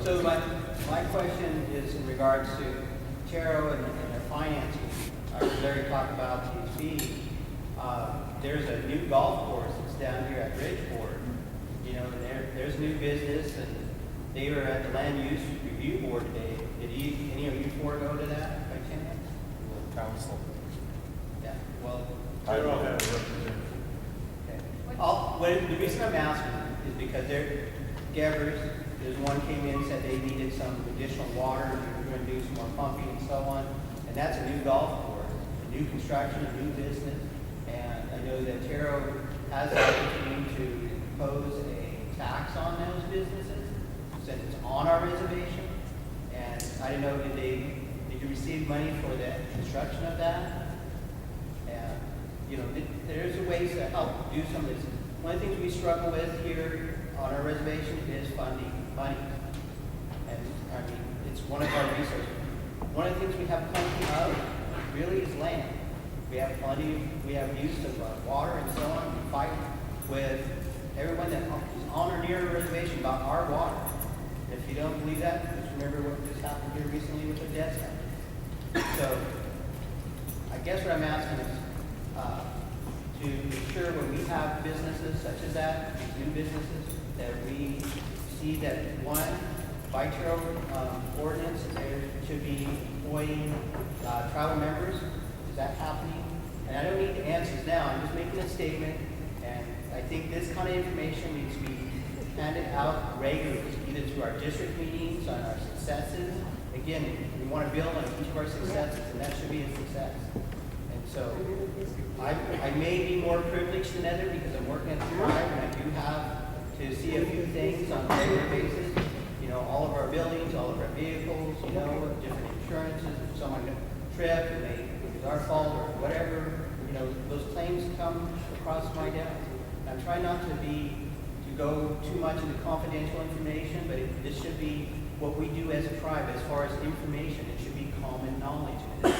So my question is in regards to Taro and their financing. I heard Larry talk about these fees. There's a new golf course that's down here at Bridgeport. You know, and there's new business, and they were at the land use review board today. Did any of you four go to that by chance? Council. Yeah. Well, I don't have a representative. Okay. The reason I'm asking is because they're Gabbers. There's one came in and said they needed some additional water, and we were going to do some more pumping and so on. And that's a new golf course, a new construction, a new business. And I know that Taro has the opportunity to impose a tax on those businesses since it's on our reservation. And I don't know, did you receive money for the construction of that? And you know, there's ways to help do some of this. One of the things we struggle with here on our reservation is funding, money. And I mean, it's one of our resources. One of the things we have plenty of really is land. We have plenty, we have use of water and so on. We fight with everyone that is on or near a reservation about our water. If you don't believe that, just remember what just happened here recently with the death center. So I guess what I'm asking is to ensure when we have businesses such as that, these new businesses, that we see that one, by Taro ordinance, there should be employing tribal members. Is that happening? And I don't need the answers now. I'm just making a statement, and I think this kind of information needs to be handed out regularly, either through our district meetings, on our successes. Again, we want to build on each of our successes, and that should be a success. And so I may be more privileged than others because I'm working at the tribe, and I do have to see a few things on a regular basis. You know, all of our buildings, all of our vehicles, you know, different insurances. If someone got tripped and it was our fault or whatever, you know, those claims come across my desk. I'm trying not to go too much into confidential information, but this should be what we do as a tribe as far as information. It should be common knowledge. But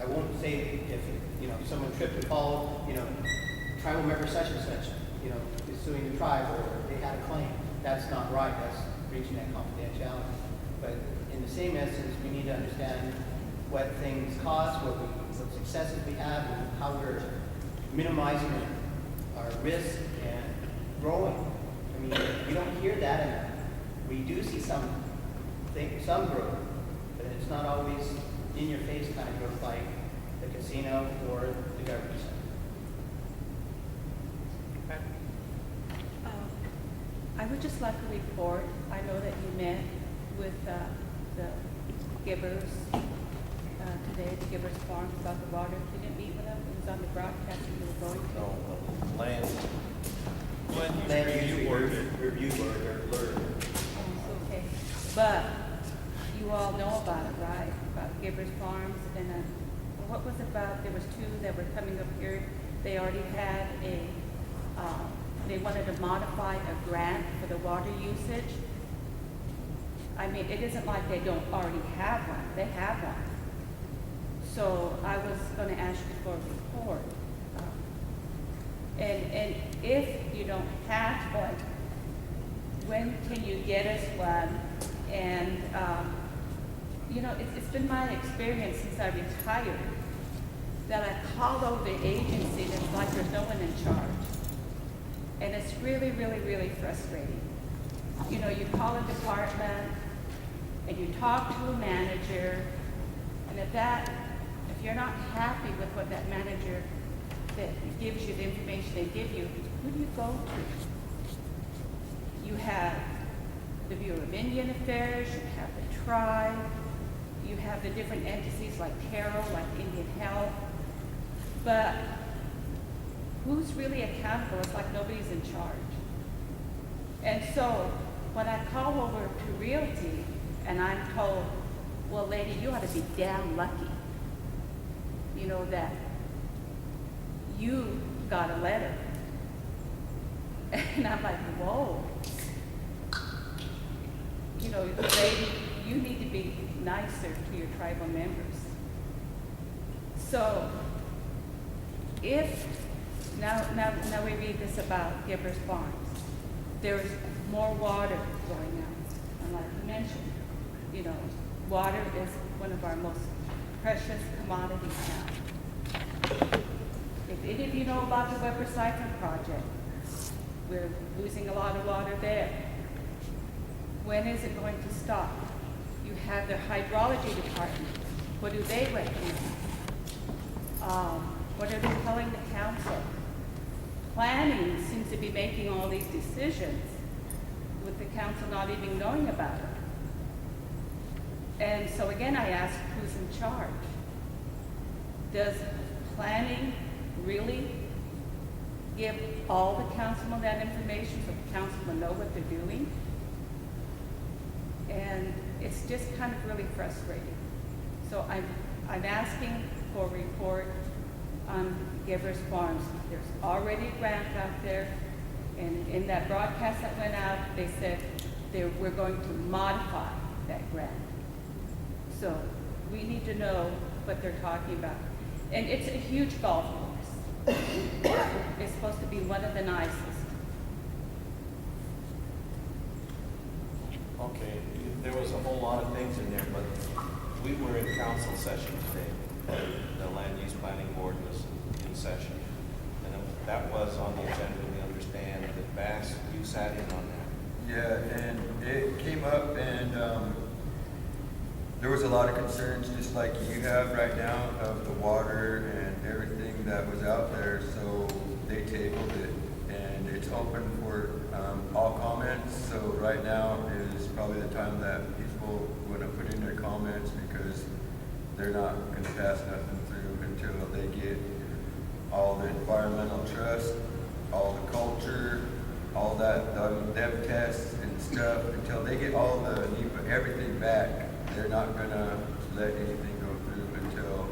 I won't say if, you know, someone tripped and followed, you know, tribal member such and such, you know, is suing the tribe or they had a claim. That's not right. That's breaching that confidentiality. But in the same essence, we need to understand what things cost, what successes we have, and how we're minimizing our risk and growing. I mean, we don't hear that enough. We do see some growth, but it's not always in your face kind of growth like the casino or the government center. I would just like to report, I know that you met with the Gibbers today, the Gibbers Farm, about the water. You didn't meet with them? It was on the broadcast you were going to. No, land Review board or alert. Okay. But you all know about it, right? About Gibbers Farms and what was it about? There was two that were coming up here. They already had they wanted to modify a grant for the water usage. I mean, it isn't like they don't already have one. They have one. So I was going to ask you for a report. And if you don't have one, when can you get us one? And, you know, it's been my experience since I retired that I call over the agency and it's like there's no one in charge. And it's really, really, really frustrating. You know, you call a department and you talk to a manager, and if you're not happy with what that manager that gives you the information they give you, who do you go to? You have the Bureau of Indian Affairs, you have the tribe, you have the different entities like Taro, like Indian Health, but who's really accountable? It's like nobody's in charge. And so when I call over to Realty and I'm told, well, lady, you ought to be damn lucky, you know, that you got a letter. And I'm like, whoa. You know, lady, you need to be nicer to your tribal members. So if, now we read this about Gibbers Farms. there's more water going out. And like you mentioned, you know, water is one of our most precious commodities now. If any of you know about the web recycling project, we're losing a lot of water there. When is it going to stop? You have their hydrology department. What do they recommend? What are they telling the council? Planning seems to be making all these decisions with the council not even knowing about it. And so again, I ask, who's in charge? Does planning really give all the councilmen that information so the council will know what they're doing? And it's just kind of really frustrating. So I'm asking for a report on Givers Farms. There's already a grant out there, and in that broadcast that went out, they said we're going to modify that grant. So we need to know what they're talking about. And it's a huge golf course. It's supposed to be one of the nicest. Okay, there was a whole lot of things in there, but we were in council session today. The land use planning board was in session. And that was on the agenda, we understand that Bass, you sat in on that. Yeah, and it came up, and there was a lot of concerns, just like you have right now, of the water and everything that was out there. So they tabled it, and it's open for all comments. So right now is probably the time that people want to put in their comments, because they're not going to pass nothing through until they get all the environmental trust, all the culture, all that, them tests and stuff. Until they get all the everything back, they're not going to let anything go through until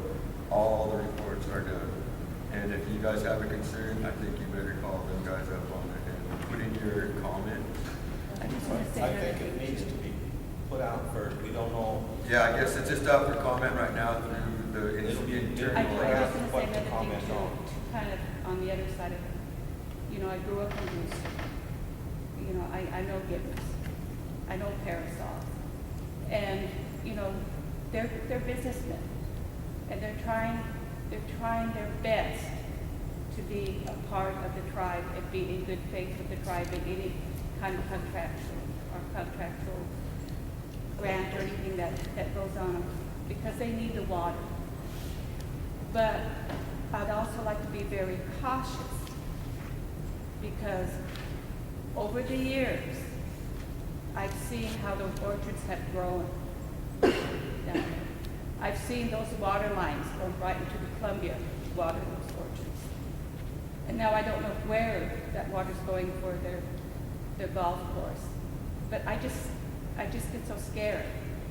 all the reports are done. And if you guys have a concern, I think you better call them guys up on it and put in your comment. I just want to say I another think it thing, needs too. to be put out first. We don't know. Yeah, I guess it's just out for comment right now through the It'll be internal. I just Yeah. want to What say to another thing comment too, on. kind of on the other side of it. You know, I grew up in Brewster. You know, I know Givers. I know Parasol. And, you know, they're businessmen. And they're trying their best to be a part of the tribe and be in good faith with the tribe in any kind of contractual grant or anything that goes on, because they need the water. But I'd also like to be very cautious, because over the years, I've seen how the orchards have grown down there. I've seen those water lines go right into the Columbia to water those orchards. And now I don't know where that water's going for their golf course. But I just get so scared,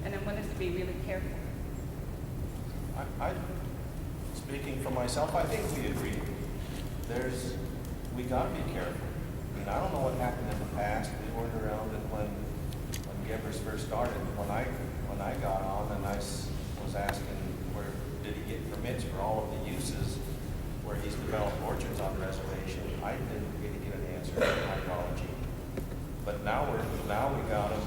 and I want us to be really careful. Speaking for myself, I think we agree. We gotta be careful. I mean, I don't know what happened in the past. We weren't around it when Givers first started. When I got on and I was asking where did he get permits for all of the uses where he's developed orchards on the reservation, I didn't really get an answer in hydrology. But now we got them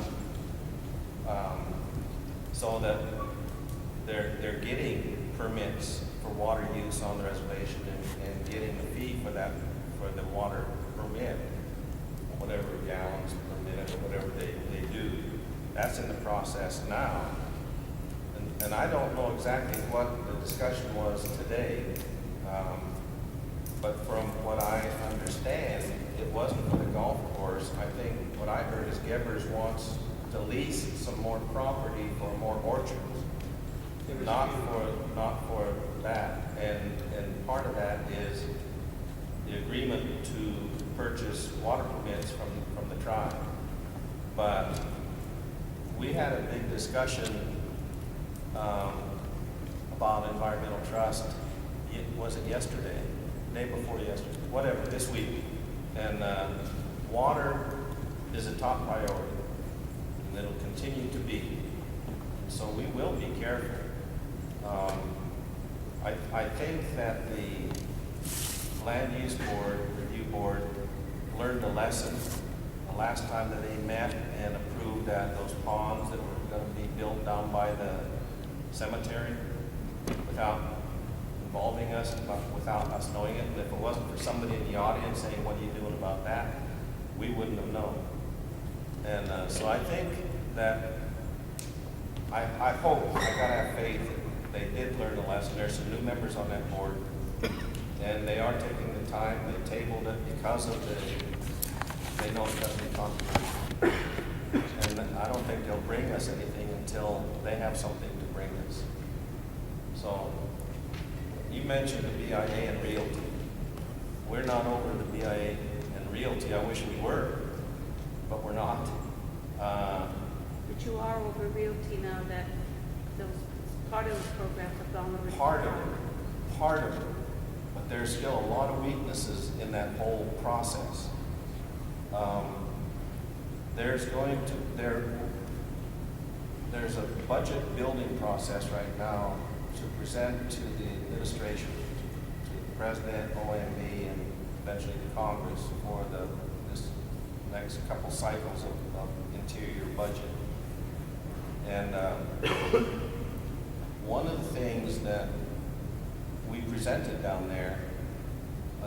so that they're getting permits for water use on the reservation and getting the fee for that, for the water permit, whatever gallons per minute or whatever they do. That's in the process now. And I don't know exactly what the discussion was today, but from what I understand, it wasn't for the golf course. I think what I heard is Givers wants to lease some more property for more orchards, not for that. And part of that is the agreement to purchase water permits from the tribe. But we had a big discussion about environmental trust. Was it yesterday? Day before yesterday? Whatever, this week. And water is a top priority, and it'll continue to be. So we will be careful. I think that the Land Use Board, Review Board, learned a lesson the last time that they met and approved that those ponds that were gonna be built down by the cemetery without involving us, without us knowing it. And if it wasn't for somebody in the audience saying, what are you doing about that? We wouldn't have known. And so I think that, I hope, I gotta have faith that they did learn a lesson. There's some new members on that board, and they are taking the time. They tabled it because of they know it doesn't be controversial. And I don't think they'll bring us anything until they have something to bring us. So, you mentioned the BIA and realty. We're not over the BIA and realty. I wish we were, but we're not. But you are over realty now that those, part of those programs have gone over. Part of it, but there's still a lot of weaknesses in that whole process. There's a budget building process right now to present to the administration, to the president, OMB, and eventually the Congress for this next couple cycles of interior budget. And one of the things that we presented down there,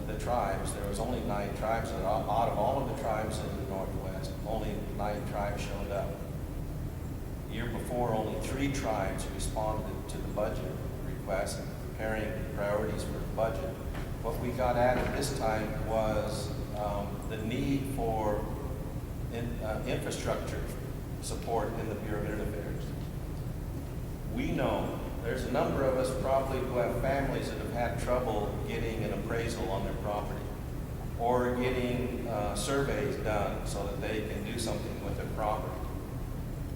the tribes, there was only 9 tribes, and out of all of the tribes in the Northwest, only 9 tribes showed up. The year before, only 3 tribes responded to the budget request, preparing priorities for the budget. What we got added this time was the need for infrastructure support in the Bureau of Indian Affairs. We know there's a number of us probably who have families that have had trouble getting an appraisal on their property or getting surveys done so that they can do something with their property.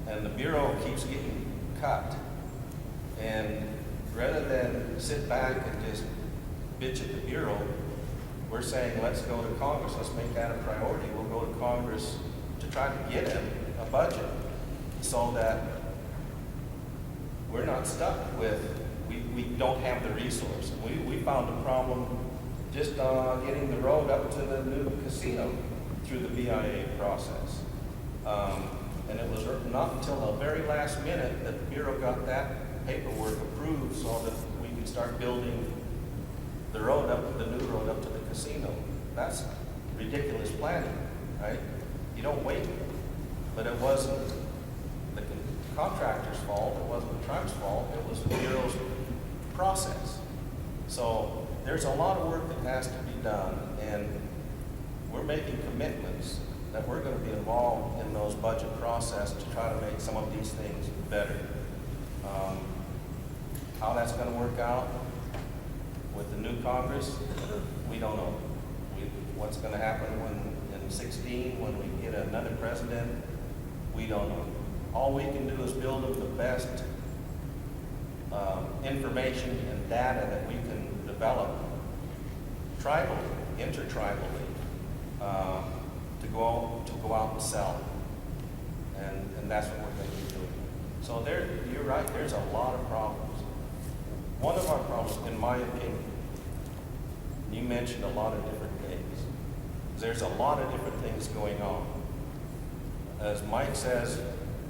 And the Bureau keeps getting cut. And rather than sit back and just bitch at the Bureau, we're saying, let's go to Congress, let's make that a priority. We'll go to Congress to try to get him a budget so that we're not stuck with, we don't have the resource. We found a problem just getting the road up to the new casino through the BIA process. And it was not until the very last minute that the Bureau got that paperwork approved so that we could start building the road up, the new road up to the casino. That's ridiculous planning, right? You don't wait. But it wasn't the contractor's fault, it wasn't the tribe's fault, it was the Bureau's process. So there's a lot of work that has to be done, and we're making commitments that we're going to be involved in those budget process to try to make some of these things better. How that's going to work out with the new Congress, we don't know. What's going to happen in 16 when we get another president, we don't know. All we can do is build them the best information and data that we can develop tribally, intertribally, to go out and sell. And that's what we're going to be doing. So you're right, there's a lot of problems. One of our problems, in my opinion, you mentioned a lot of different things. There's a lot of different things going on. As Mike says,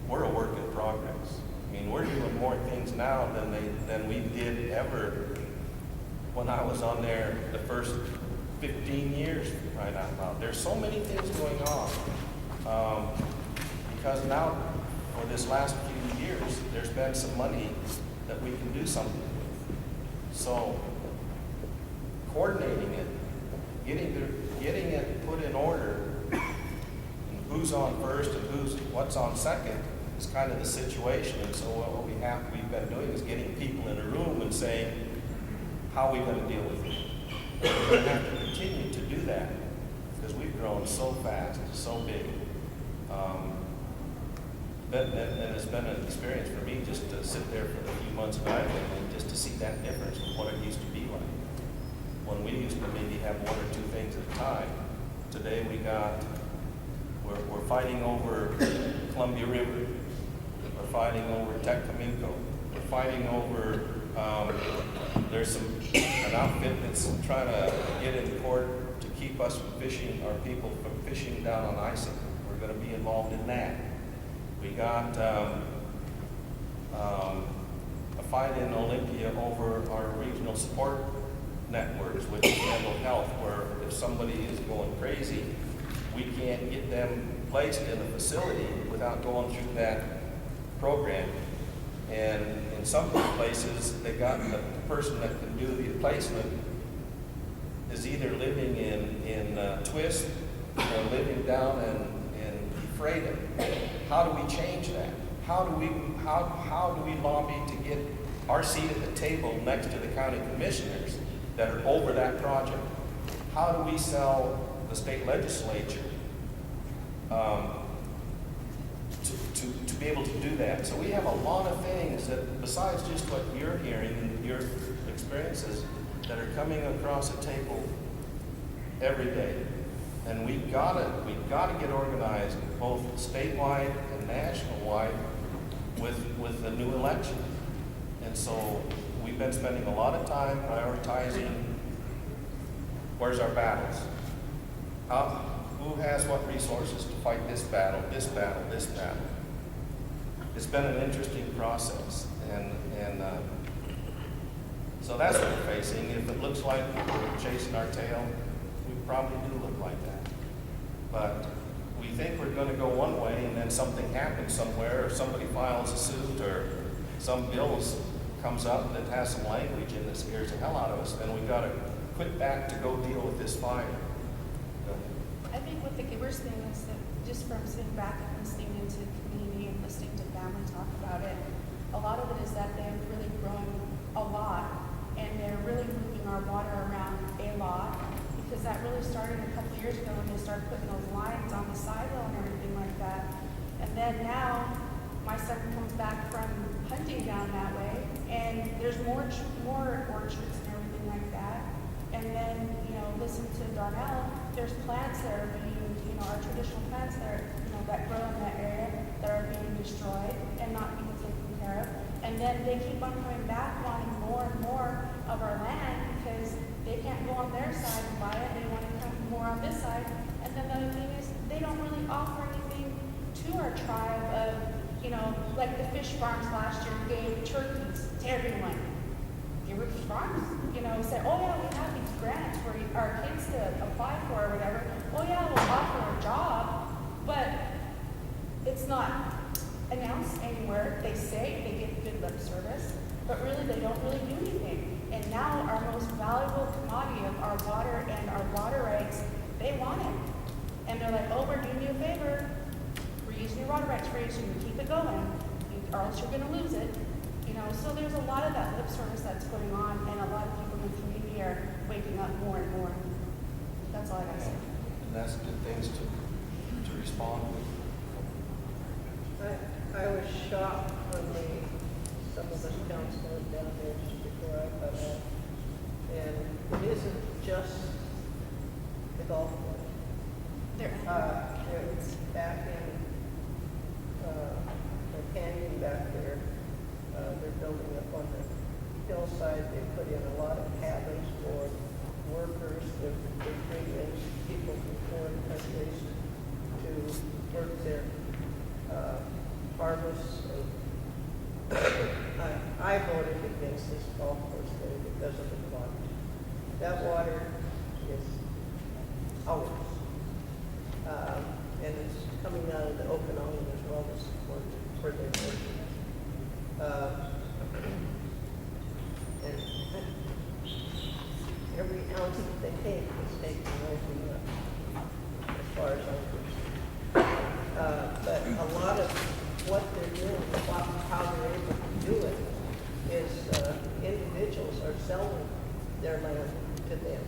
we're a work in progress. I mean, we're doing more things now than we did ever when I was on there the first 15 years right now. There's so many things going on. Because now, for this last few years, there's been some money that we can do something with. So, coordinating it, getting it put in order, and who's on first and what's on second is kind of the situation. And so what we've been doing is getting people in a room and saying, how are we going to deal with it? We're going to have to continue to do that because we've grown so fast, so big. And it's been an experience for me just to sit there for the few months that I've been and just to see that difference from what it used to be like. When we used to maybe have 1 or 2 things at a time, today we're fighting over Columbia River. We're fighting over Tecumseh. We're fighting over, there's an outfit that's trying to get in court to keep us from fishing, our people from fishing down on Isaac. We're gonna be involved in that. We got, a fight in Olympia over our regional support networks, which is mental health, where if somebody is going crazy, we can't get them placed in a facility without going through that program. And in some places, they got the person that can do the placement is either living in Twist or living down in Ephrata. How do we change that? How do we lobby to get our seat at the table next to the county commissioners that are over that project? How do we sell the state legislature to be able to do that? So we have a lot of things that, besides just what you're hearing and your experiences, that are coming across the table every day. And we've got to get organized both statewide and national-wide with the new election. And so we've been spending a lot of time prioritizing where's our battles. Who has what resources to fight this battle, this battle, this battle. It's been an interesting process, and so that's what we're facing. If it looks like we're chasing our tail, we probably do look like that. But we think we're going to go one way, and then something happens somewhere, or somebody files a suit, or some bill comes up that has some language in that scares the hell out of us. Then we got to quit back to go deal with this fire. I think what the Gibbers thing is that just from sitting back and listening into the community and listening to family talk about it, a lot of it is that they're really growing a lot and they're really moving our water around a lot, because that really started a couple years ago when they started putting those lines on the sidewall and everything like that. And then now my son comes back from hunting down that way and there's more orchards and everything like that. And then, listen to Darnell, there's plants that are being, our traditional plants that are, that grow in that area that are being destroyed and not being taken care of. And then they keep on coming back wanting more and more of our land because they can't go on their side and buy it. They want to come more on this side. And then the other thing is they don't really offer anything to our tribe of, like the fish farms last year gave turkeys to everyone. Gibbers Farms, said, oh yeah, we have these grants for our kids to apply for or whatever. Oh yeah, we'll offer a job, but it's not announced anywhere. They say they get good lip service, but really they don't really do anything. And now our most valuable commodity of our water and our water rights, they want it. And they're like, oh, we're doing you a favor. We're using your water rights for you so you can keep it going, or else you're going to lose it. So there's a lot of that lip service that's going on, and a lot of people in the community are waking up more and more. That's all I got to say. And that's good things to respond with. I was shocked when some of the councilors down there just before I got out. And it isn't just the golf course. It's back in the canyon back there. They're building up on the hillside. They put in a lot of cabins for workers. They bring in people from foreign countries to work their harvests. I voted against this golf course thing because of the water. That water is ours. And it's coming out of the Okanagan as well as for their workers. And every ounce that they take is taken away from them, as far as I'm concerned. But a lot of what they're doing, how they're able to do it, is individuals are selling their land to them.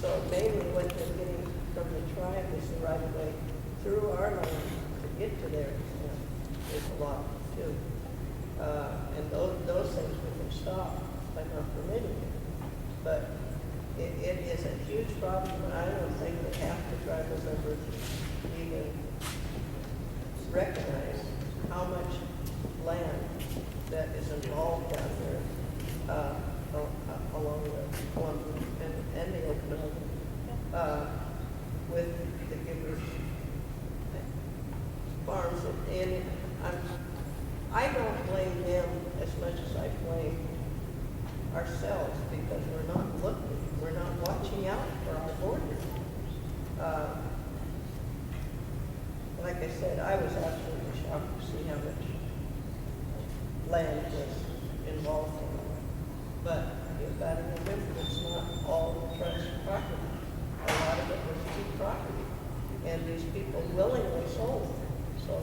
So mainly what they're getting from the tribe is the right of way through our land to get to their land. There's a lot too. And those things we can stop by not permitting it. But it is a huge problem, and I don't think that half the tribal members even recognize how much land that is involved down there along the Columbia and the Okanagan with the Gibbers. And I don't blame them as much as I blame ourselves because we're not looking, we're not watching out for our borders. Like I said, I was absolutely shocked to see how much land was involved in it. But you've got to remember, it's not all the trust property. A lot of it was cheap property, and these people willingly sold. So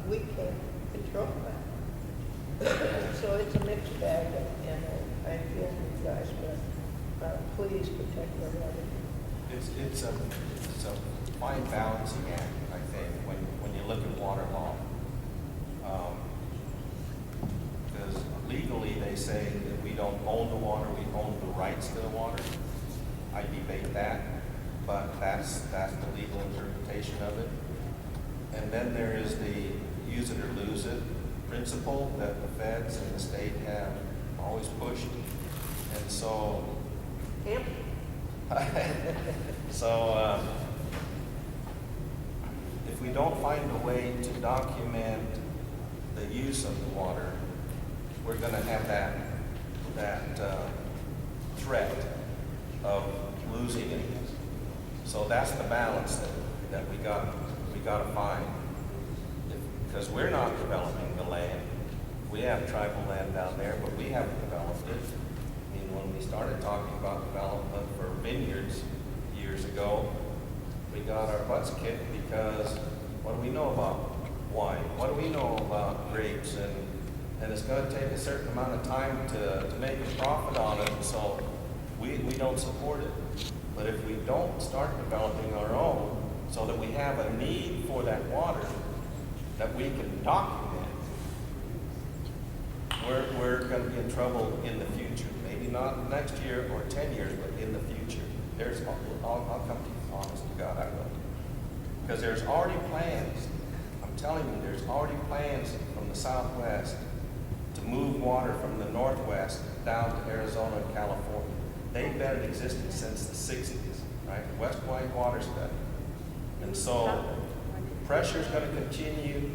we can't control that. So it's a mixed bag, and I feel you guys, but please protect our revenue. It's a fine balancing act, I think, when you look at water law. Because legally, they say that we don't own the water, we own the rights to the water. I debate that, but that's the legal interpretation of it. And then there is the use it or lose it principle that the feds and the state have always pushed. And so, if we don't find a way to document the use of the water, we're going to have that threat of losing it. So that's the balance that we got to find. Because we're not developing the land. We have tribal land down there, but we haven't developed it. I mean, when we started talking about development for vineyards years ago, we got our butts kicked because what do we know about wine? What do we know about grapes? And it's going to take a certain amount of time to make a profit on it, so we don't support it. But if we don't start developing our own so that we have a need for that water that we can document, we're going to be in trouble in the future. Maybe not next year or 10 years, but in the future. I'll come to you, honest to God, I will. Because there's already plans. I'm telling you, there's already plans from the Southwest to move water from the Northwest down to Arizona and California. They've been in existence since the 60s, right? The West Wine Water Study. And so pressure is going to continue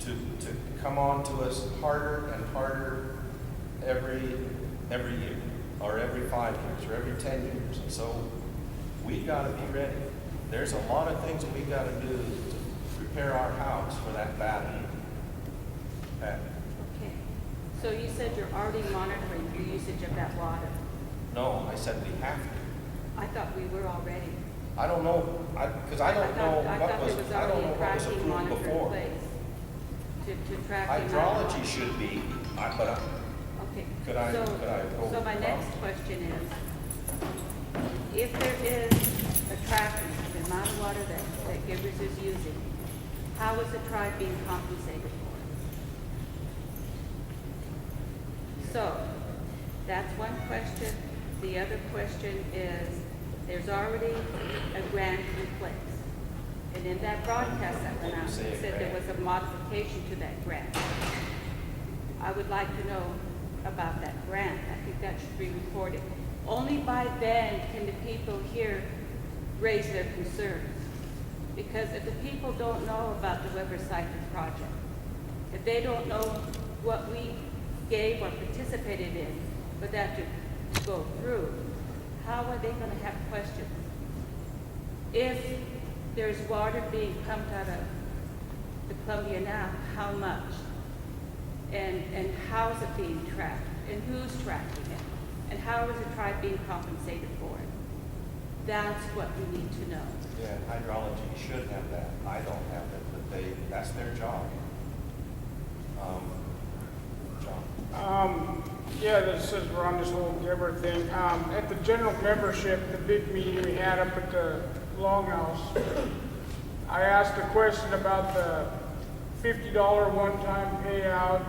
to come on to us harder and harder every year, or every 5 years, or every 10 years. And so we got to be ready. There's a lot of things that we got to do to prepare our house for that battle. Okay. So you said you're already monitoring the usage of that water. No, I said we have to. I thought we were already. I don't know, because I don't know I what thought was, there was I don't already know a what was tracking approved monitor in before. place to track the amount of Hydrology water. should be, but Okay. could I go? So my next question is, if there is a tracking of the amount of water that Givers is using, how is the tribe being compensated for it? So, that's one question. The other question is, there's already a grant in place. And in that broadcast that went out, it said there was a modification to that grant. I would like to know about that grant. I think that should be reported. Only by then can the people here raise their concerns. Because if the people don't know about the Weber Siphon project, if they don't know what we gave or participated in for that to go through, how are they going to have questions? If there's water being pumped out of the Columbia now, how much? And how is it being tracked? And who's tracking it? And how is the tribe being compensated for it? That's what we need to know. Yeah, hydrology should have that. I don't have it, but that's their job. John. Yeah, this is, we're on this whole Giver thing. At the general membership, the big meeting we had up at the Longhouse, I asked a question about the $50 one-time payout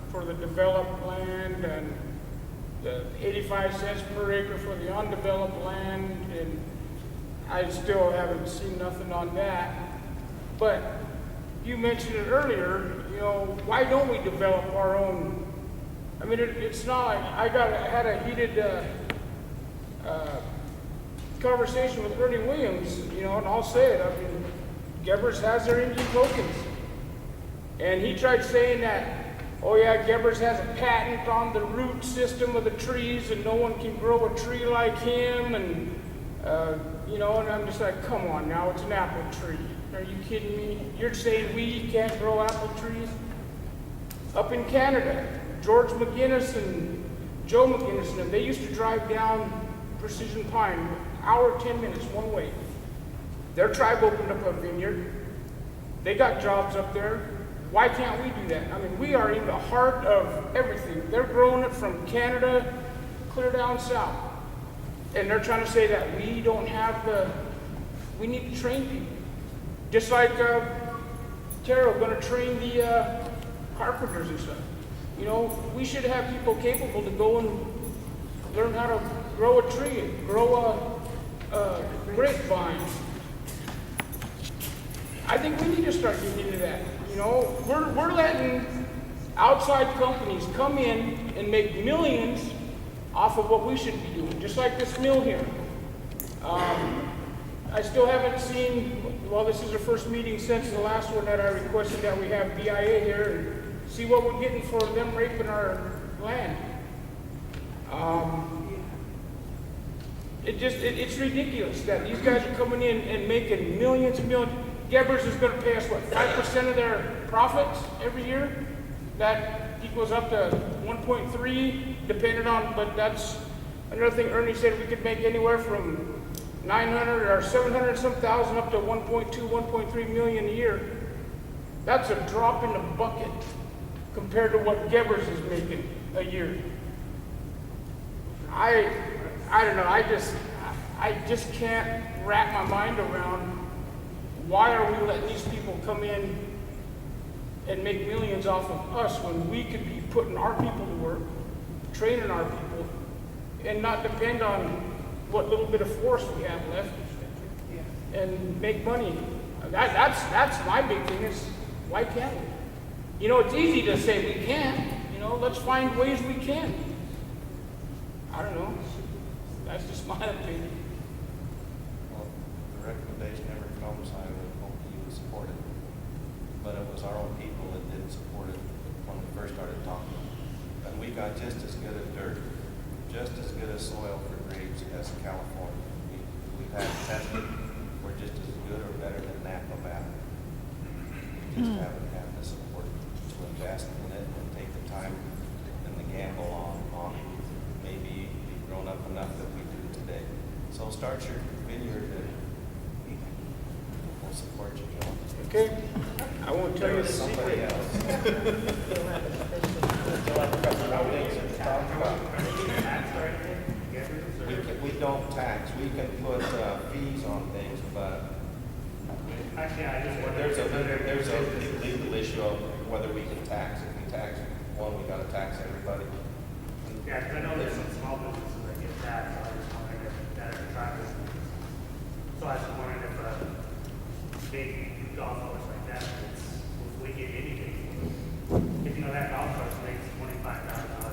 for the developed land and the 85 cents per acre for the undeveloped land, and I still haven't seen nothing on that. But you mentioned it earlier, you know, why don't we develop our own? I mean, it's not like I had a heated conversation with Ernie Williams, you know, and I'll say it. I mean, Gebbers has their Indian tokens. And he tried saying that, oh yeah, Gebbers has a patent on the root system of the trees and no one can grow a tree like him. And, you know, and I'm just like, come on now, it's an apple tree. Are you kidding me? You're saying we can't grow apple trees? Up in Canada, George McGinnis and Joe McGinnis and them, they used to drive down Precision Pine, hour, 10 minutes, one way. Their tribe opened up a vineyard. They got jobs up there. Why can't we do that? I mean, we are in the heart of everything. They're growing it from Canada clear down south. And they're trying to say that we don't have we need to train people. Just like Tara going to train the carpenters and stuff. You know, we should have people capable to go and learn how to grow a tree, grow a grapevine. I think we need to start getting into that. You know, we're letting outside companies come in and make millions off of what we should be doing, just like this mill here. I still haven't seen, well, this is the first meeting since the last one that I requested that we have BIA here and see what we're getting for them raping our land. It's ridiculous that these guys are coming in and making millions and millions. Gebbers is going to pay us, what, 5% of their profits every year? That equals up to 1.3, depending on, but that's another thing Ernie said we could make anywhere from 900 or 700 some thousand up to 1.2, 1.3 million a year. That's a drop in the bucket compared to what Gebbers is making a year. I don't know, I just can't wrap my mind around why are we letting these people come in and make millions off of us when we could be putting our people to work, training our people, and not depend on what little bit of force we have left and make money. That's my big thing is, why can't we? You know, it's easy to say we can't. You know, let's find ways we can. I don't know. That's just my opinion. Well, the recommendation never comes, I would hope you would support it. But it was our own people that didn't support it when we first started talking. And we got just as good as dirt, just as good as soil for grapes as California. We've had tested, we're just as good or better than Napa Valley. We just haven't had the support to invest in it and take the time and the gamble on maybe we've grown up enough that we do today. So start your vineyard and we'll support you, John. Okay? I won't tell you the Somebody secret. else. We don't tax, we can put fees on things, but Actually, I just wonder. there's a legal issue of whether we can tax. If we tax one, we gotta tax everybody. Yeah, because I know there's some small businesses that get taxed, so I just wondering if that are attractive. So I was just wondering if a big golf course like that, if we get anything, if you know that golf course makes $25,000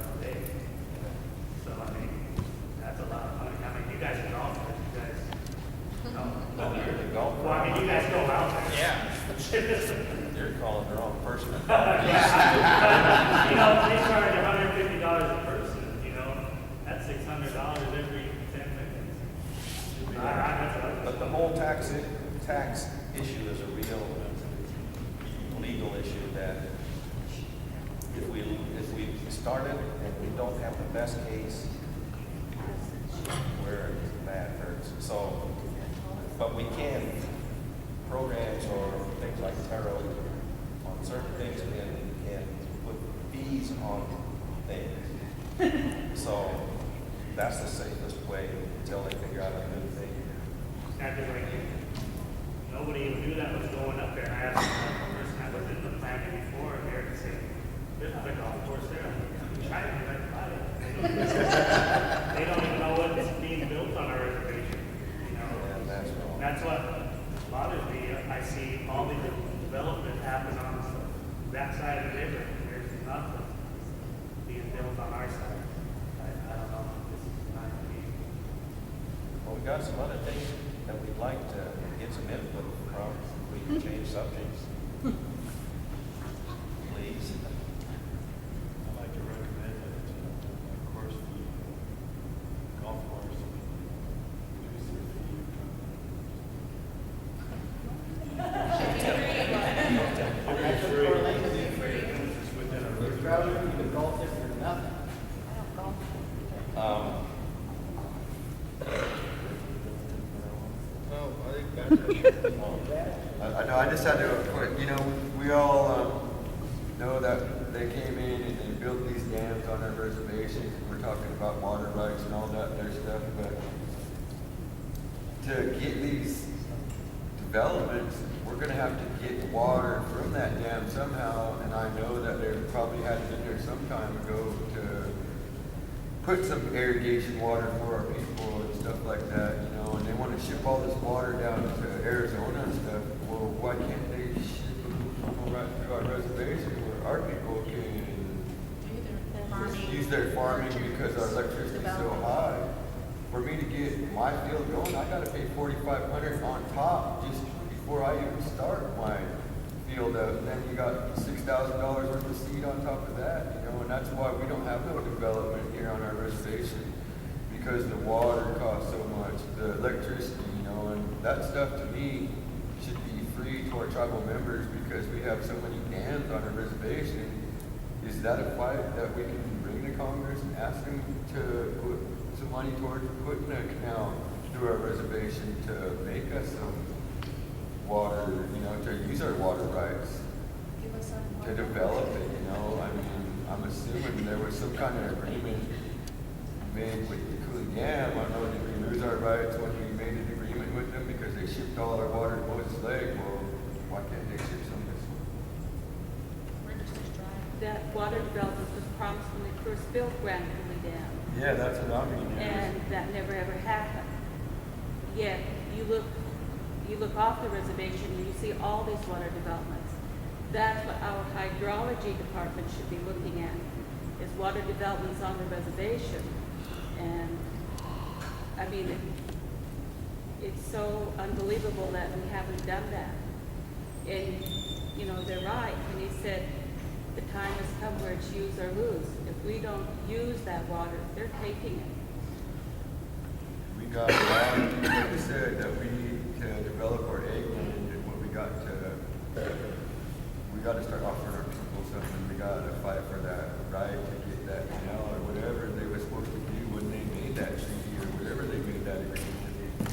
a day. So I mean, that's a lot of money. I mean, you guys are golfers, you guys. No, you're the golf. Well, I mean, you guys go out there. Yeah. You're calling the wrong person. You know, they charge $150 a person, you know, that's $600 every 10 minutes. But the whole tax issue is a real legal issue that if we started and we don't have the best case, where that hurts. So, but we can programs or things like tarot on certain things can put fees on things. So that's the safest way until they figure out a new thing. Not just like, nobody even knew that was going up there. I asked the person that was in the planning before, and they're saying, there's another golf course there. I'm trying to like buy it. They don't even know what's being built on our reservation. You know, And that's wrong. that's what bothers me. I see all the development happen on that side of the river. There's nothing being built on our side. I don't know. This is not me. Well, we got some other things that we'd like to get some input from. We can change subjects. Please. I'd like to recommend that, of course, the golf course reduce their fee. That's what Orlando did. Just within a It's probably even golf there for nothing. I don't golf. I know, I just had to, you know, we all know that they came in and they built these dams on our reservation. We're talking about water rights and all that other stuff, but to get these developments, we're gonna have to get water from that dam somehow, and I know that they probably had it in there some time ago to put some irrigation water for our people and stuff like that, you know, and they wanna ship all this water down to Arizona and stuff. Well, why can't they ship it right through our reservation where our people can use their farming because our electricity is so high? For me to get my field going, I gotta pay $4,500 on top just before I even start my field up. And then you got $6,000 worth of seed on top of that, you know, and that's why we don't have no development here on our reservation, because the water costs so much, the electricity, you know, and that stuff to me should be free to our tribal members because we have so many dams on our reservation. Is that a fight that we can bring to Congress and ask them to put some money towards putting a canal through our reservation to make us some water, you know, to use our water rights, Give us some. to develop it, you know? I mean, I'm assuming there was some kind of agreement made with the Cooley Dam. I know that we lose our rights when we made an agreement with them because they shipped all our water to Moses Lake. Well, why can't they ship some this way? We're just dry. That water development was promised when we first built Grand Coulee Dam, Yeah, that's what I mean. and that never ever happened. Yet, you look off the reservation and you see all these water developments. That's what our hydrology department should be looking at, is water developments on the reservation. And, I mean, it's so unbelievable that we haven't done that. And, you know, they're right when he said the time has come where it's use or lose. If we don't use that water, they're taking it. We got a lot of people that said that we need to develop our egg land, and what we got to start offering our people something. We got to fight for that right to get that canal or whatever they were supposed to do when they made that treaty or whatever they made that agreement to do.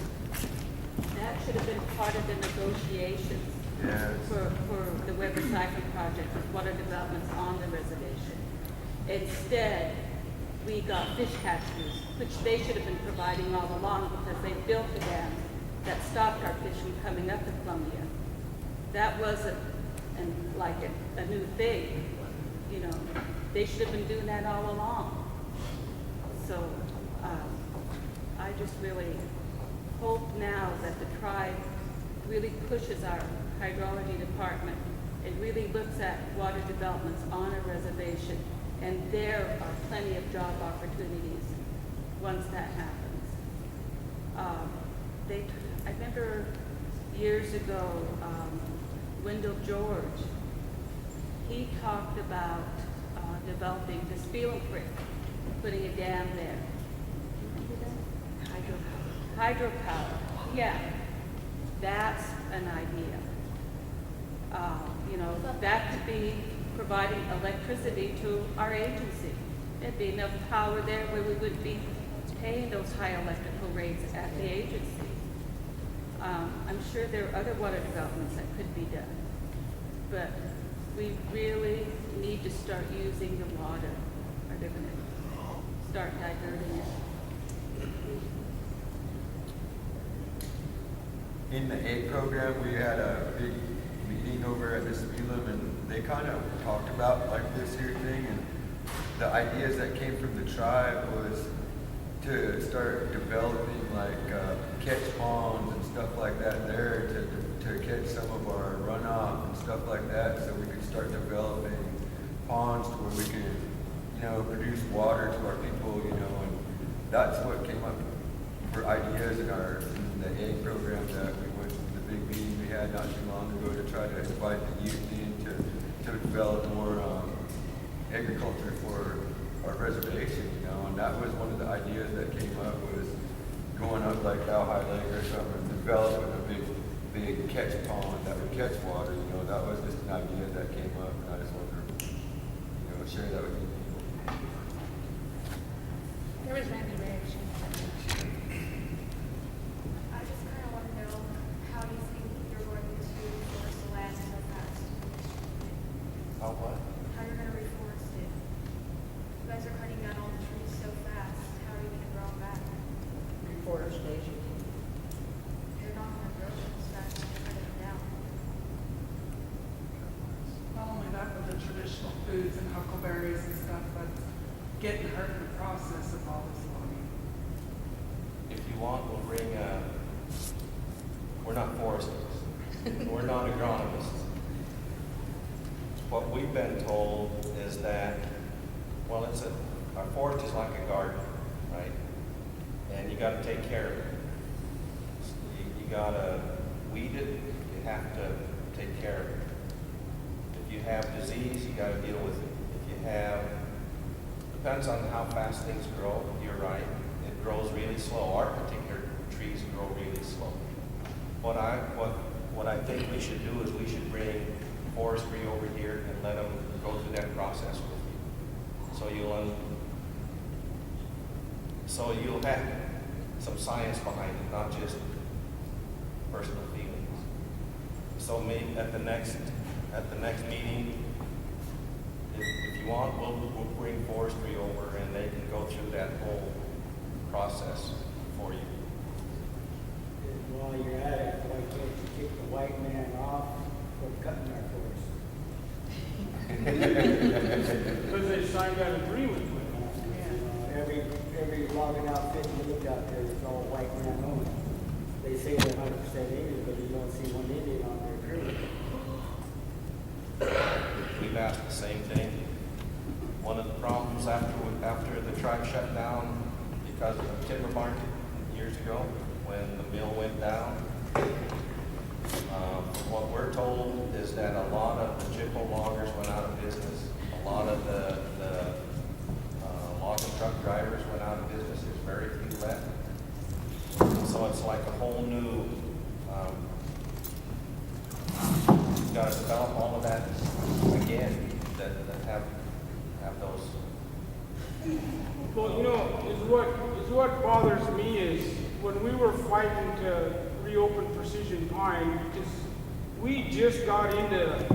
That should have been part of the negotiations Yes. for the Weber Siphon project with water developments on the reservation. Instead, we got fish catchers, which they should have been providing all along because they built the dams that stopped our fish from coming up to Columbia. That wasn't a new thing, you know. They should have been doing that all along. So I just really hope now that the tribe really pushes our hydrology department and really looks at water developments on a reservation, and there are plenty of job opportunities once that happens. I remember years ago, Wendell George, he talked about developing the Spieling Creek, putting a dam there. Hydropower, yeah, that's an idea. You know, that could be providing electricity to our agency. There'd be enough power there where we would be paying those high electrical rates at the agency. I'm sure there are other water developments that could be done, but we really need to start using the water, or they're going to start diverting it. In the egg program, we had a big meeting over at the Spelum, and they kind of talked about like this here thing, and the ideas that came from the tribe was to start developing like catch ponds and stuff like that there to catch some of our runoff and stuff like that, so we could start developing ponds to where we could, you know, produce water to our people, you know, and that's what came up for ideas in the ag program that we went, the big meeting we had not too long ago to try to invite the youth in to develop more agriculture for our reservation, you know, and that was one of the ideas that came up was going up like High Lake or something, developing a big catch pond that would catch water, you know, that was just an idea that came up, and I just wanted to, you know, share that with you people. There was Randy Ray. I just kind of want to know how you think you're going to reforest the land so fast. How what? How you're going to reforest it. You guys are cutting down all the trees so fast. How are you going to grow them back? Reforestation. You're not going to grow them as fast as you're cutting them down. Not only that, but the traditional foods and huckleberries and stuff, but getting hurt in the process of all this logging. If you want, we'll bring, we're not foresters. We're not agronomists. What we've been told is that, well, our forest is like a garden, right? And you gotta take care of it. You gotta weed it, you have to take care of it. If you have disease, you gotta deal with it. If you have, depends on how fast things grow, you're right. It grows really slow. Our particular trees grow really slow. What I think we should do is we should bring forestry over here and let them go through that process with you. So you'll have some science behind it, not just personal feelings. So maybe at the next meeting, if you want, we'll bring forestry over and they can go through that whole process for you. And while you're at it, why can't you kick the white man off from cutting our forest? Because they signed that agreement with them. Every logging outfit you look out there is all white man owned. They say they're 100% Indian, but you don't see one Indian on their crew. We've asked the same thing. One of the problems after the tribe shut down because of the timber market years ago, when the mill went down, what we're told is that a lot of the jippo loggers went out of business. A lot of the logging truck drivers went out of business. There's very few left. So it's like a whole new, you've got to develop all of that again, that have those. Well, you know, is what bothers me is when we were fighting to reopen Precision Pine, because we just got into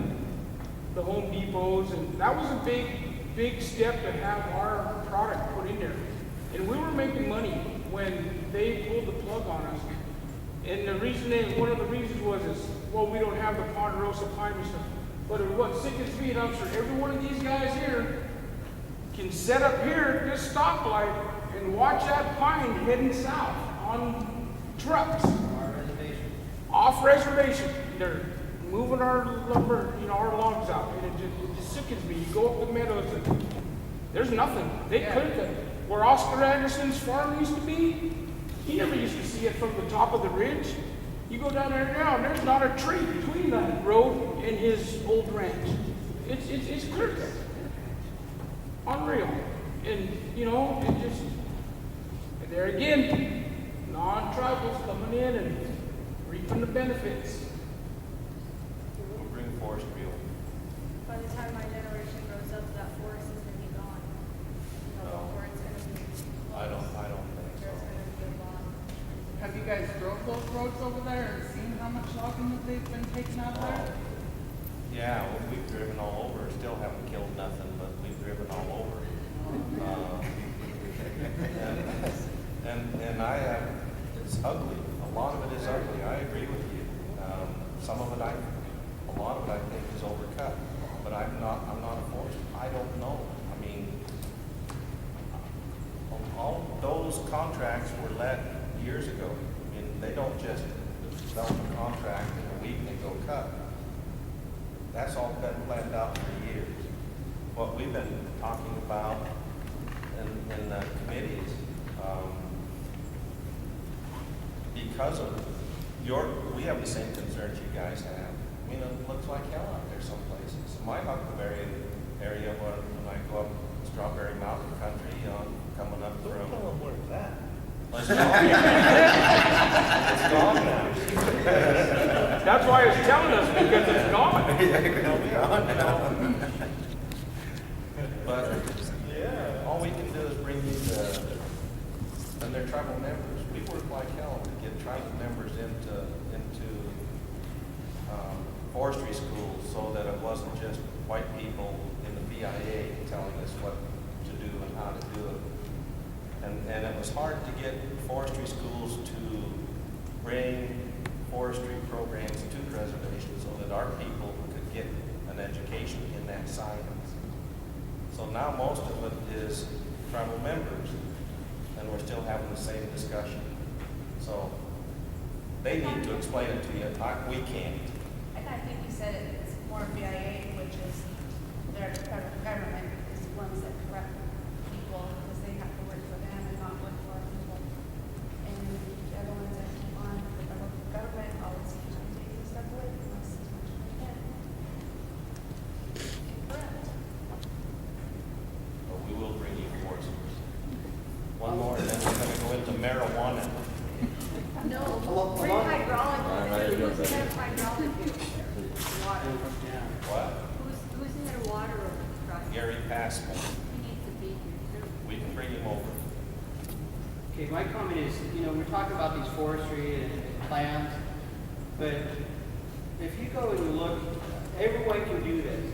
the Home Depots, and that was a big step to have our product put in there. And we were making money when they pulled the plug on us. And one of the reasons was well, we don't have the Ponderosa pine and stuff. But what sickens me, and I'm sure every one of these guys here can set up here at this stoplight and watch that pine heading south on trucks. Off reservation. They're moving our lumber, our logs out. And it just sickens me. You go up the meadows and there's nothing. They cleared it. Where Oscar Anderson's farm used to be, he never used to see it from the top of the ridge. You go down there now and there's not a tree between that road and his old ranch. It's clear cut. Unreal. And, it just, and there again, non-tribals coming in and reaping the benefits. We'll bring forestry over. By the time my generation grows up, that forest is going to be gone. Or it's going to be. I don't think so. There's going to be a lot. Have you guys drove those roads over there and seen how much logging that they've been taking out there? Yeah, well, we've driven all over, still haven't killed nothing, but we've driven all over. And it's ugly. A lot of it is ugly. I agree with you. Some of it, a lot of it I think is overcut. But I'm not a forester. I don't know. I mean, all those contracts were let years ago. I mean, they don't just develop a contract in a week and go cut. That's all been planned out for years. What we've been talking about in the committees, because of we have the same concerns you guys have. I mean, it looks like hell out there some places. My Huckleberry area, when I go up Strawberry Mountain Country, coming up Don't from. tell them where it's at. Well, it's gone. It's gone now. That's why it's telling us, because it's gone. But all we can do is bring you and they're tribal members. We work like hell to get tribal members into forestry schools so that it wasn't just white people in the BIA telling us what to do and how to do it. And it was hard to get forestry schools to bring forestry programs to reservations so that our people could get an education in that science. So now most of it is tribal members, and we're still having the same discussion. So they need to explain it to you. We can't. And I think you said it's more BIA, which is their federal government is the ones that correct people because they have to work for them and not work for our people. And the other ones that keep on the federal government always keeps on taking stuff away from us as much as we can. Correct. But we will bring you foresters. One more, and then we're going to go into marijuana. No, bring hydraulic. Who's in their hydraulic water? What? Who's in their water project? Gary Passmore. He needs to be here too. We can bring him over. Okay, my comment is, we're talking about these forestry and plans, but if you go and you look, everyone can do this.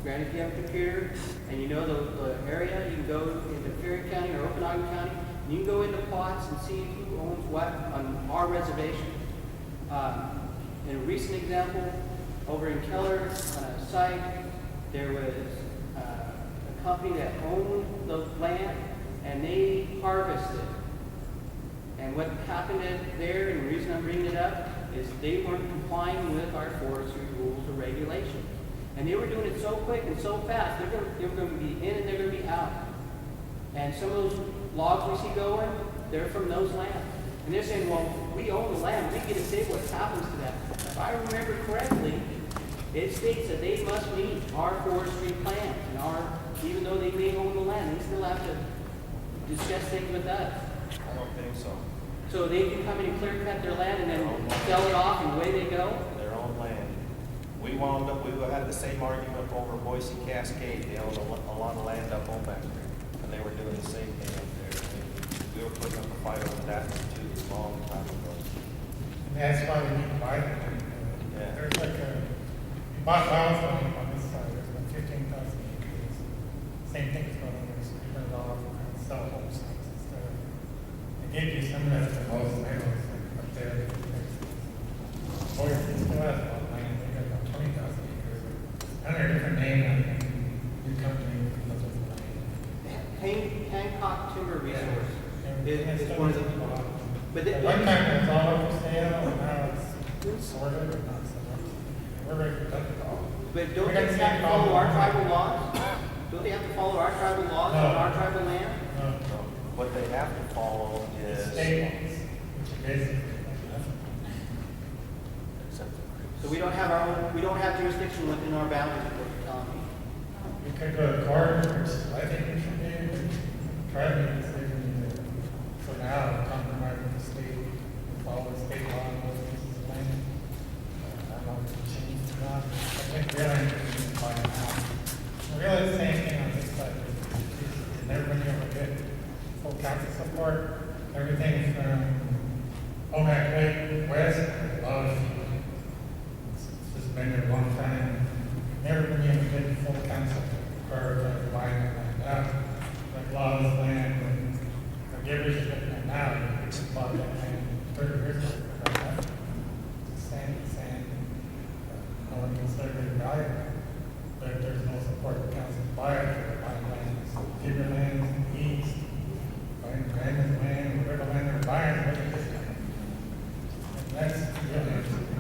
Granted, if you have a computer and you know the area, you can go into Perry County or Okanagan County, and you can go into plots and see who owns what on our reservation. In a recent example, over in Keller site, there was a company that owned the land and they harvested. And what happened there, and the reason I'm bringing it up, is they weren't complying with our forestry rules or regulations. And they were doing it so quick and so fast, they're going to be in and they're going to be out. And some of those logs we see going, they're from those lands. And they're saying, well, we own the land, we get to say what happens to that. If I remember correctly, it states that they must meet our forestry plans and even though they may own the land, they still have to discuss things with us. I don't think so. So they can come in and clear cut their land and then sell it off and away they go? Their own land. We had the same argument over Boise Cascade. They owned a lot of land up Omak there, and they were doing the same thing up there. We were putting up a fight over that one too, a long time ago. And that's why we need to buy them. Yeah. There's like we bought land on this side, there's about 15,000 acres. Same thing is going on, there's different laws and sell home sites and stuff. They gave you some of that for most landowners, like up there. Boise still has a lot of land, they got about 20,000 acres. Under a different name, and new company loves the land. Hancock Timber Resource. And It's still one of is the, a lot. but At one time it was all up for sale, and now it's sort of, but not so much. We're ready to cut it all. but don't they have to follow our tribal laws? Don't they have to follow our tribal laws on our tribal land? No, What they have to follow it's is. state laws, which are basically nothing. Except for creeks. So we don't have jurisdiction within our boundaries, is what you're telling me. We could go to court, which I think we should do, but try to make a decision that, for now, compromise with the state, follow the state law on those pieces of land. I don't know if it's changed or not. I think really we should find out. Really the same thing on this side. It's never been able to get full council support. Everything from Omak Lake West, a lot of it's just been there a long time. Never been able to get full council for buying that land out. Like a lot of this land, and the givers are getting it now, they just bought that land 30 years ago. Sand. No one considered it valuable. But there's no support for council to buy it, they're buying lands, giver lands in the east, buying Brandon's land, whatever land they're buying, what it is. And that's really interesting.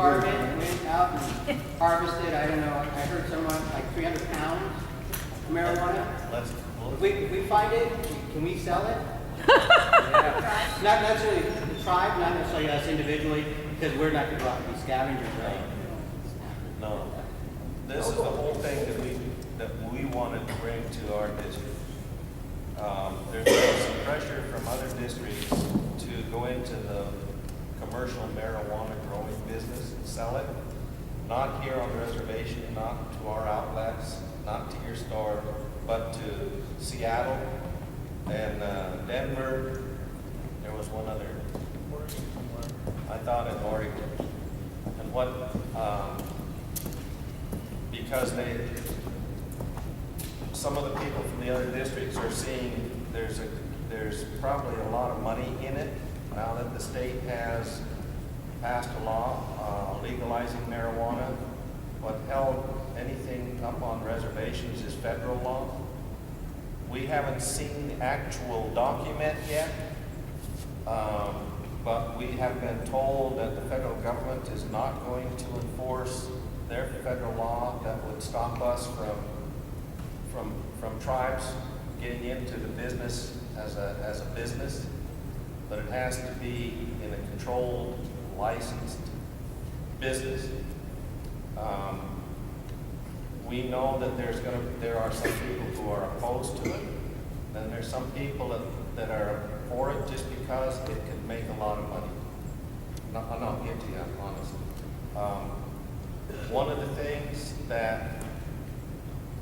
department went out and harvested, I don't know, I heard someone like 300 pounds of marijuana. Let's, If we find it, can we sell it? yeah. Not necessarily the tribe, not necessarily us individually, because we're not gonna go out and be scavengers, right? No, this is the whole thing that we wanted to bring to our district. There's been some pressure from other districts to go into the commercial marijuana growing business and sell it. Not here on the reservation, not to our outlets, not to your store, but to Seattle and Denver. There was one other. I thought in Oregon. And what, because some of the people from the other districts are seeing there's probably a lot of money in it now that the state has passed a law legalizing marijuana. What held anything up on reservations is federal law. We haven't seen the actual document yet, but we have been told that the federal government is not going to enforce their federal law that would stop us from tribes getting into the business as a business, but it has to be in a controlled, licensed business. We know that there are some people who are opposed to it, and there's some people that are for it just because it could make a lot of money. I'm not getting to that, honestly. One of the things that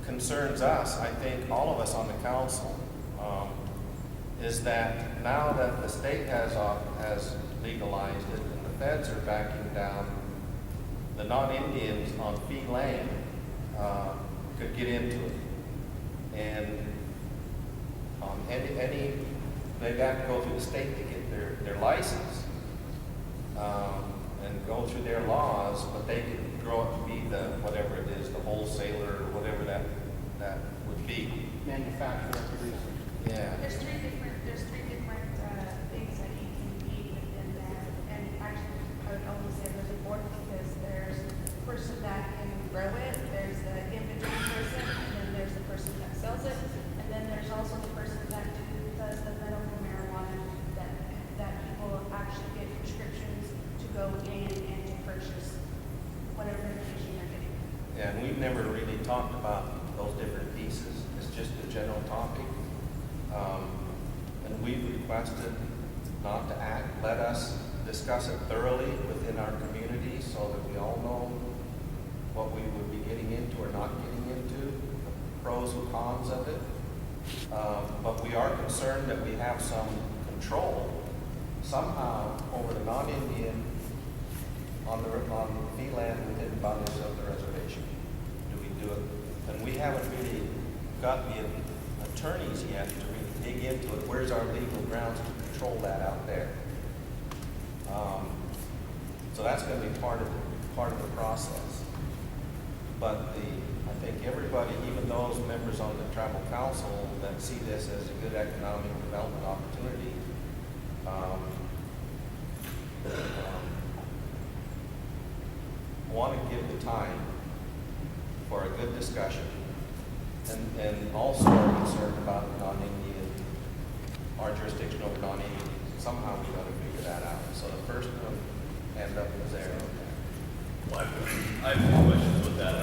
concerns us, I think all of us on the council, is that now that the state has legalized it and the feds are backing down, the non-Indians on fee land could get into it. And they've got to go through the state to get their license and go through their laws, but they could grow up to be the, whatever it is, the wholesaler or whatever that would be. Manufacturer, producer. Yeah. There's three different things that you can be within that, and actually, I would almost say there's a board, because there's the person that can grow it, there's the in-between person, and then there's the person that sells it, and then there's also the person that does the medical marijuana, that people actually get prescriptions to go in and to purchase whatever medication they're getting. Yeah, and we've never really talked about those different pieces. It's just a general topic. And we've requested not to act, let us discuss it thoroughly within our community so that we all know what we would be getting into or not getting into, the pros and cons of it. But we are concerned that we have some control somehow over the non-Indian on fee land within the boundaries of the reservation. Do we do it? And we haven't really got the attorneys yet to really dig into it. Where's our legal grounds to control that out there? So that's going to be part of the process. But I think everybody, even those members on the tribal council that see this as a good economic development opportunity, want to give the time for a good discussion, and also are concerned about non-Indian, our jurisdiction over non-Indian. Somehow we got to figure that out. So the first one, hand up was there. Well, I have two questions with that.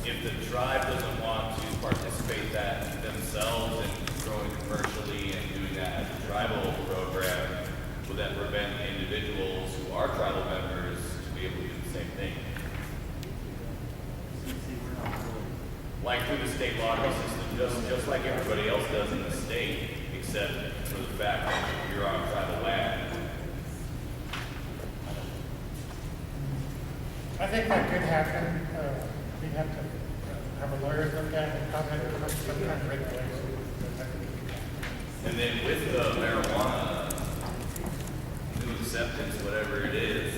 If the tribe doesn't want to participate that themselves in growing commercially and doing that as a tribal program, would that prevent individuals who are tribal members to be able to do the same thing? Like through the state lottery system, just like everybody else does in the state, except for the fact that you're on tribal land. I think that could happen. We'd have to have a lawyer look at it, probably come up with some kind of regulation. And then with the marijuana, new acceptance, whatever it is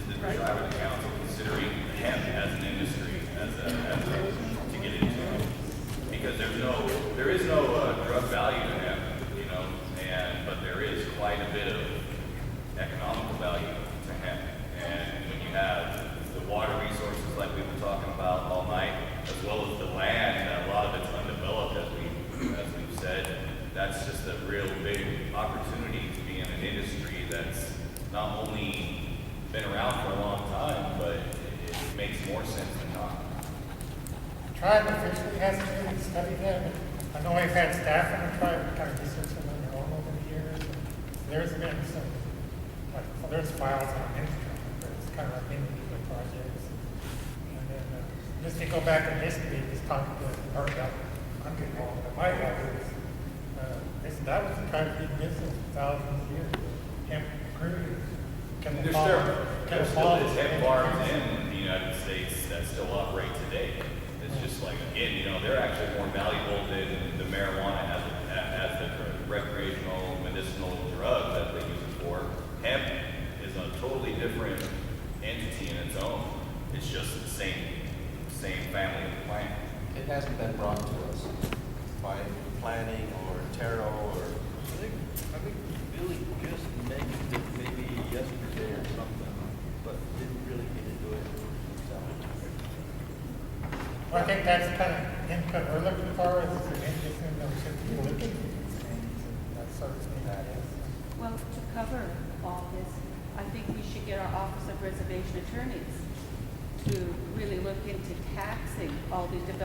the tribe or the council considering hemp as an industry, to get into? Because there is no drug value to hemp, but there is quite a bit of economical value to hemp. And when you opportunity to be in an industry that's not only been around for a long time, but it makes more sense than not. Tribe officially hasn't really studied that. I know I've had staff in the tribe kind of research them on their own over the years. There's been some, like, well, there's files on Instagram, but it's kind of like individual projects. And then, just to go back in history, just talking to her about, I'm getting old, but my dad was, that was the kind of big business for thousands of years. Hemp cruise, There still is hemp farms in the United States that still operate today. It's just like, again, you know, they're actually more valuable than the marijuana as the recreational medicinal drug that they use it for. Hemp is a totally different entity in its own. It's just the same family of plant. It hasn't been brought to us by planning or Taro or. I think Billy just mentioned it maybe yesterday or something, but didn't really get into it. Well, I think that's kind of input we're looking for, is an interest in those should be looking at these things, and that sort of thing. That is. Well, to cover all this, I think we should get our Office of Reservation Attorneys to really look into taxing all these developments